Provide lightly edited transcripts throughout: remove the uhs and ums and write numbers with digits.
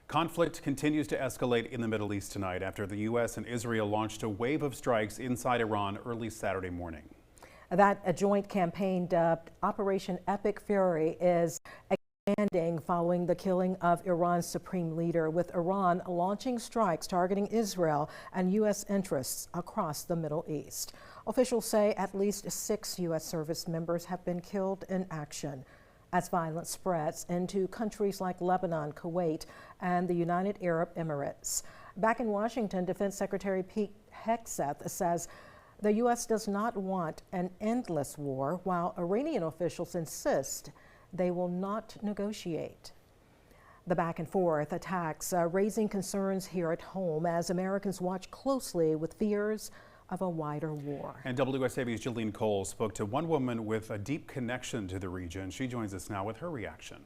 Conflict continues to escalate in the Middle East tonight after the U.S. and Israel launched a wave of strikes inside Iran early Saturday morning. That a joint campaign dubbed Operation Epic Fury is expanding following the killing of Iran's supreme leader, with Iran launching strikes targeting Israel and U.S. interests across the Middle East. Officials say at least 6 U.S. service members have been killed in action. As violence spreads into countries like Lebanon, Kuwait, and the United Arab Emirates. Back in Washington, Defense Secretary Pete Hegseth says the U.S. does not want an endless war, while Iranian officials insist they will not negotiate. The back and forth attacks raising concerns here at home as Americans watch closely with fears of a wider war. And WSAV's Jillian Cole spoke to one woman with a deep connection to the region. She joins us now with her reaction.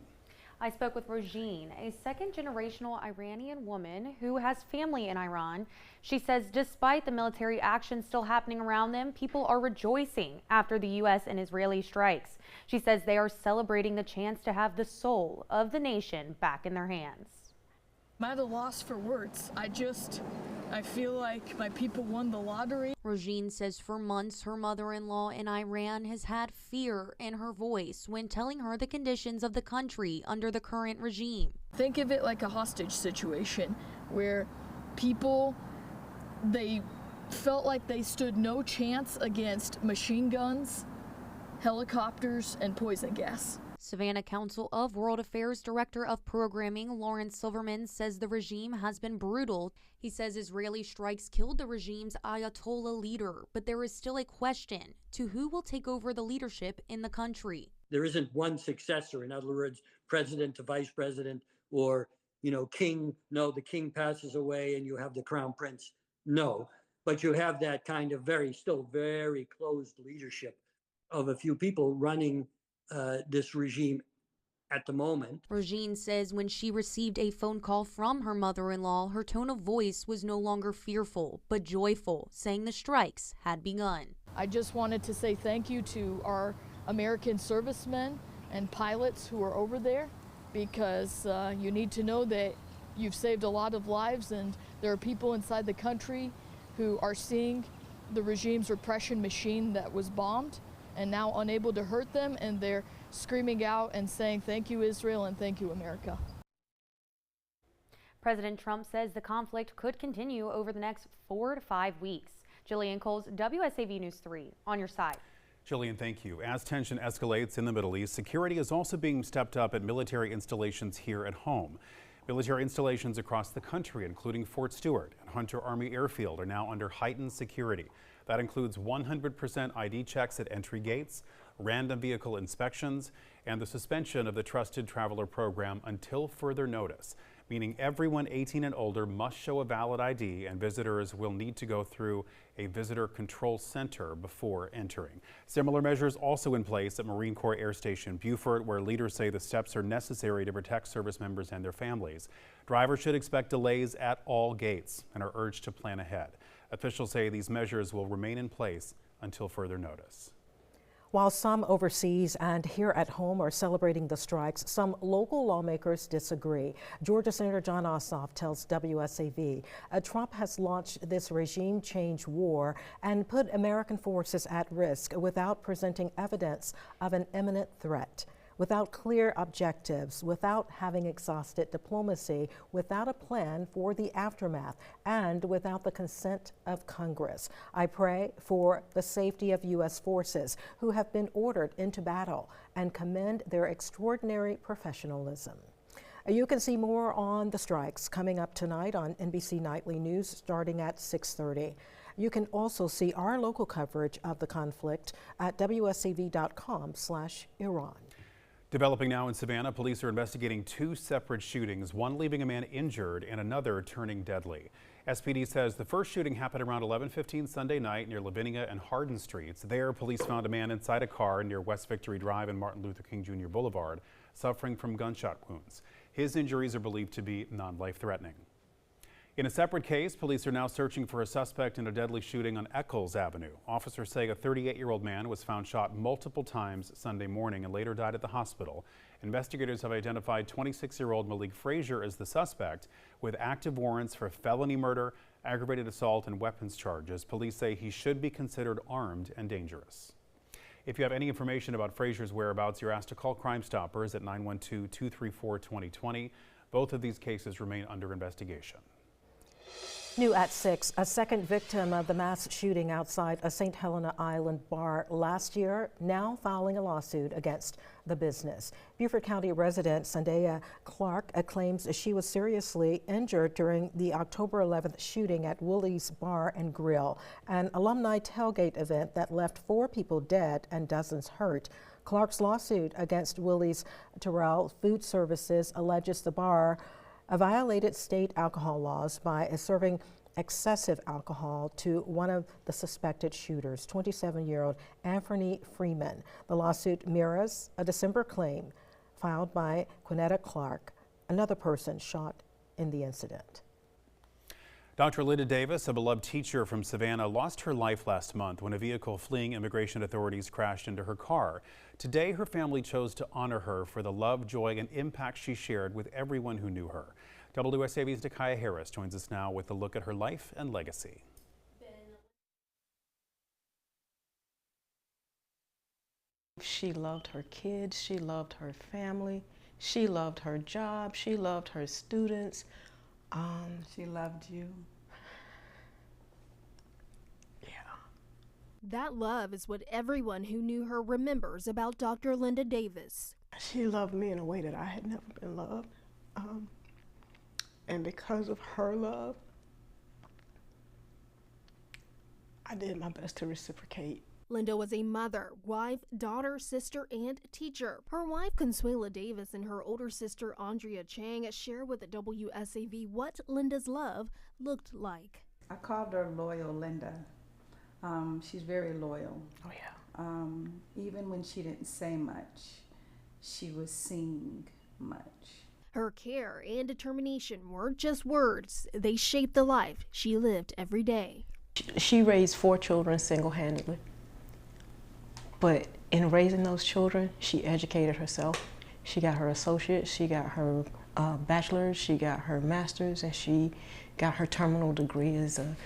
I spoke with Rojeen, a second-generational Iranian woman who has family in Iran. She says despite the military action still happening around them, people are rejoicing after the U.S. and Israeli strikes. She says they are celebrating the chance to have the soul of the nation back in their hands. I'm at a loss for words. I feel like my people won the lottery. Rojeen says for months her mother-in-law in Iran has had fear in her voice when telling her the conditions of the country under the current regime. Think of it like a hostage situation where people, they felt like they stood no chance against machine guns, helicopters, and poison gas. Savannah Council of World Affairs Director of Programming Lawrence Silverman says the regime has been brutal. He says Israeli strikes killed the regime's Ayatollah leader, but there is still a question to who will take over the leadership in the country. There isn't one successor. In other words, president to vice president, or, king. No, the king passes away and you have the crown prince. No, but you have that kind of still very closed leadership of a few people running this regime at the moment. Rojeen says when she received a phone call from her mother-in-law, her tone of voice was no longer fearful, but joyful, saying the strikes had begun. I just wanted to say thank you to our American servicemen and pilots who are over there, because you need to know that you've saved a lot of lives, and there are people inside the country who are seeing the regime's repression machine that was bombed and now unable to hurt them, and they're screaming out and saying thank you Israel and thank you America. President Trump says the conflict could continue over the next 4 to 5 weeks. Jillian Coles, WSAV News 3, on your side. Jillian, thank you. As tension escalates in the Middle East, security is also being stepped up at military installations here at home. Military installations across the country, including Fort Stewart and Hunter Army Airfield, are now under heightened security. That includes 100% ID checks at entry gates, random vehicle inspections, and the suspension of the Trusted Traveler program until further notice, meaning everyone 18 and older must show a valid ID, and visitors will need to go through a visitor control center before entering. Similar measures also in place at Marine Corps Air Station Beaufort, where leaders say the steps are necessary to protect service members and their families. Drivers should expect delays at all gates and are urged to plan ahead. Officials say these measures will remain in place until further notice. While some overseas and here at home are celebrating the strikes, some local lawmakers disagree. Georgia Senator John Ossoff tells WSAV Trump has launched this regime change war and put American forces at risk without presenting evidence of an imminent threat. Without clear objectives, without having exhausted diplomacy, without a plan for the aftermath, and without the consent of Congress. I pray for the safety of U.S. forces who have been ordered into battle and commend their extraordinary professionalism. You can see more on the strikes coming up tonight on NBC Nightly News starting at 6:30. You can also see our local coverage of the conflict at wsav.com/Iran. Developing now in Savannah, police are investigating 2 separate shootings, one leaving a man injured and another turning deadly. SPD says the first shooting happened around 11:15 Sunday night near Lavinia and Hardin Streets. There, police found a man inside a car near West Victory Drive and Martin Luther King Jr. Boulevard, suffering from gunshot wounds. His injuries are believed to be non-life-threatening. In a separate case, police are now searching for a suspect in a deadly shooting on Eccles Avenue. Officers say a 38-year-old man was found shot multiple times Sunday morning and later died at the hospital. Investigators have identified 26-year-old Malik Frazier as the suspect with active warrants for felony murder, aggravated assault, and weapons charges. Police say he should be considered armed and dangerous. If you have any information about Frazier's whereabouts, you're asked to call Crime Stoppers at 912-234-2020. Both of these cases remain under investigation. New at 6, a second victim of the mass shooting outside a St. Helena Island bar last year, now filing a lawsuit against the business. Beaufort County resident Zendaya Clark claims she was seriously injured during the October 11th shooting at Woolies Bar and Grill, an alumni tailgate event that left 4 people dead and dozens hurt. Clark's lawsuit against Woolies Terrell Food Services alleges the bar violated state alcohol laws by serving excessive alcohol to one of the suspected shooters, 27-year-old Anthony Freeman. The lawsuit mirrors a December claim filed by Quinetta Clark, another person shot in the incident. Dr. Linda Davis, a beloved teacher from Savannah, lost her life last month when a vehicle fleeing immigration authorities crashed into her car. Today, her family chose to honor her for the love, joy, and impact she shared with everyone who knew her. WSAV's Nakaya Harris joins us now with a look at her life and legacy. She loved her kids, she loved her family, she loved her job, she loved her students. She loved you. That love is what everyone who knew her remembers about Dr. Linda Davis. She loved me in a way that I had never been loved. And because of her love, I did my best to reciprocate. Linda was a mother, wife, daughter, sister, and teacher. Her wife, Consuela Davis, and her older sister, Andrea Chang, share with WSAV what Linda's love looked like. I called her Loyal Linda. She's very loyal. Oh yeah. Even when she didn't say much, she was seeing much. Her care and determination weren't just words. They shaped the life she lived every day. She raised 4 children single-handedly. But in raising those children, she educated herself. She got her associates, she got her bachelor's, she got her master's, and she got her terminal degree as a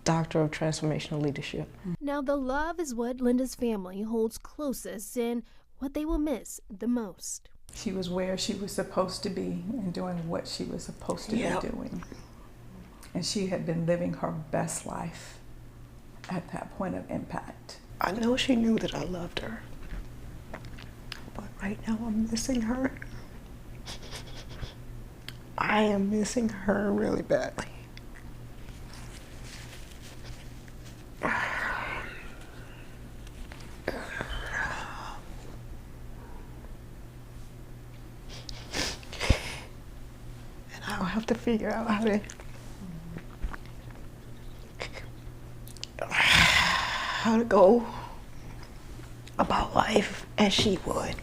Doctor of Transformational Leadership. Now the love is what Linda's family holds closest and what they will miss the most. She was where she was supposed to be and doing what she was supposed to be doing. And she had been living her best life at that point of impact. I know she knew that I loved her, but right now I'm missing her. I am missing her really badly. And I'll have to figure out how to go about life as she would.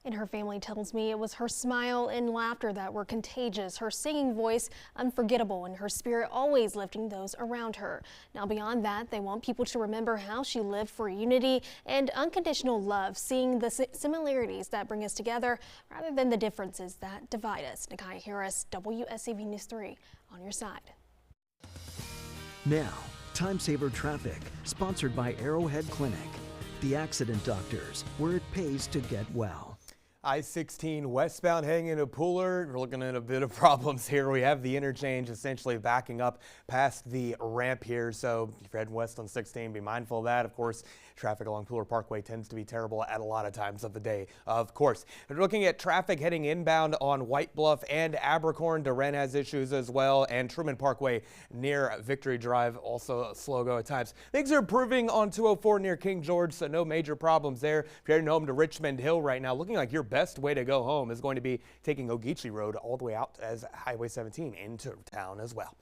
And her family tells me it was her smile and laughter that were contagious, her singing voice unforgettable, and her spirit always lifting those around her. Now beyond that, they want people to remember how she lived for unity and unconditional love, seeing the similarities that bring us together rather than the differences that divide us. Nakaya Harris, WSAV News 3, on your side. Now, Time Saver Traffic, sponsored by Arrowhead Clinic, the accident doctors, where it pays to get well. I-16 westbound heading into Pooler. We're looking at a bit of problems here. We have the interchange essentially backing up past the ramp here. So if you're heading west on 16, be mindful of that. Of course, traffic along Pooler Parkway tends to be terrible at a lot of times of the day, of course. We're looking at traffic heading inbound on White Bluff and Abercorn. Durant has issues as well, and Truman Parkway near Victory Drive also a slow go at times. Things are improving on 204 near King George, so no major problems there. If you're heading home to Richmond Hill right now, looking like your best way to go home is going to be taking Ogeechee Road all the way out as Highway 17 into town as well.